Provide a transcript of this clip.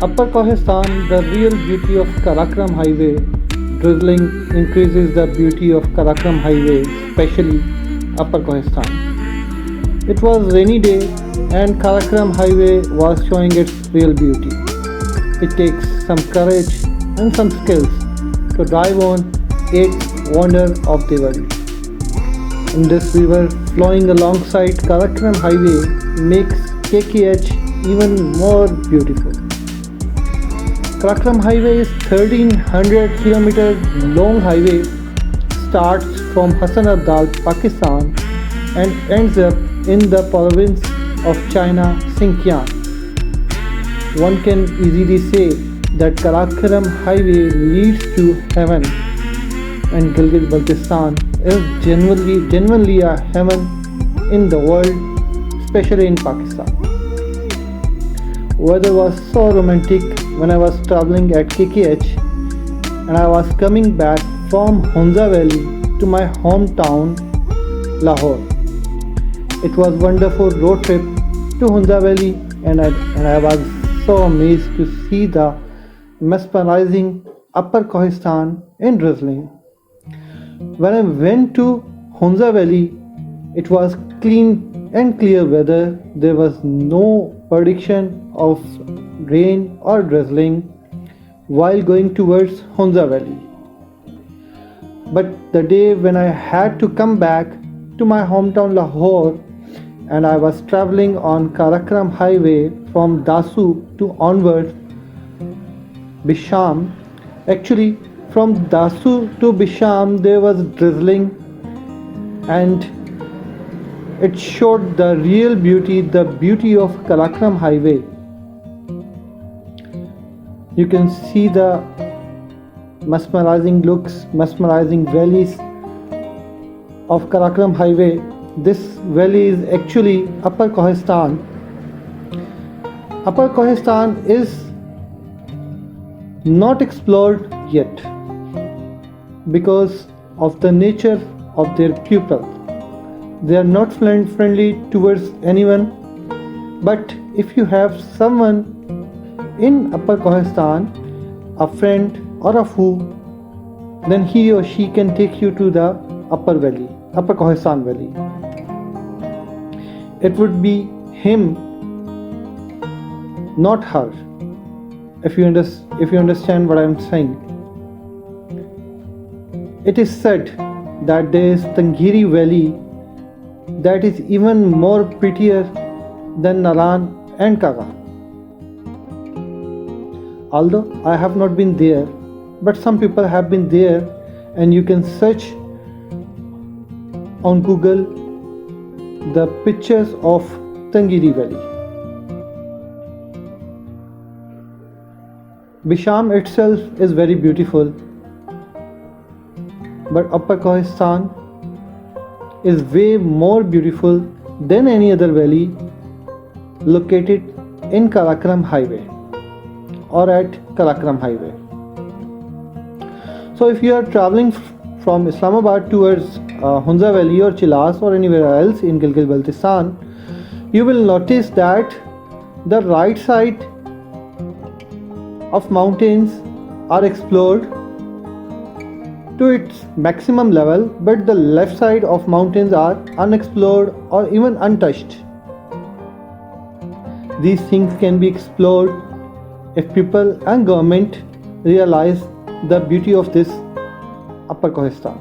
Upper Kohistan, the real beauty of Karakoram Highway. Drizzling increases the beauty of Karakoram Highway, especially Upper Kohistan. It was rainy day and Karakoram Highway was showing its real beauty. It takes some courage and some skills to drive on 8th wonder of the world. In this river flowing alongside Karakoram Highway makes KKH even more beautiful. Karakoram Highway is 1300 km long highway, starts from Hassan Abdal, Pakistan and ends up in the province of China, Xinjiang. One can easily say that Karakoram Highway leads to heaven, and Gilgit-Baltistan is genuinely a heaven in the world, especially in Pakistan. Weather was so romantic when I was traveling at KKH and I was coming back from Hunza Valley to my hometown Lahore. It was wonderful road trip to Hunza Valley and I was so amazed to see the mesmerizing Upper Kohistan in drizzling. When I went to Hunza Valley, it was clean and clear weather. There was no prediction of rain or drizzling while going towards Hunza Valley. But the day when I had to come back to my hometown Lahore and I was traveling on Karakoram Highway from Dasu to onward Bisham. Actually, from Dasu to Bisham there was drizzling and it showed the real beauty, the beauty of Karakoram Highway. You can see the mesmerizing looks, mesmerizing valleys of Karakoram Highway. This valley is actually Upper Kohistan. Upper Kohistan is not explored yet because of the nature of their people. They are not friendly towards anyone, but if you have someone in Upper Kohistan, a friend or a fool, then he or she can take you to the Upper Kohistan Valley. It would be him, not her, if you understand what I am saying. It is said that there is Tangiri Valley that is even more prettier than Nalan and Kaga. Although I have not been there, but some people have been there, and you can search on Google the pictures of Tangiri Valley. Bisham itself is very beautiful, but Upper Kohistan is way more beautiful than any other valley located in Karakoram Highway or at Karakoram Highway. So if you are traveling from Islamabad towards Hunza Valley or Chilas or anywhere else in Gilgit-Baltistan, you will notice that the right side of mountains are explored to its maximum level, but the left side of mountains are unexplored or even untouched. These things can be explored if people and government realize the beauty of this Upper Kohistan.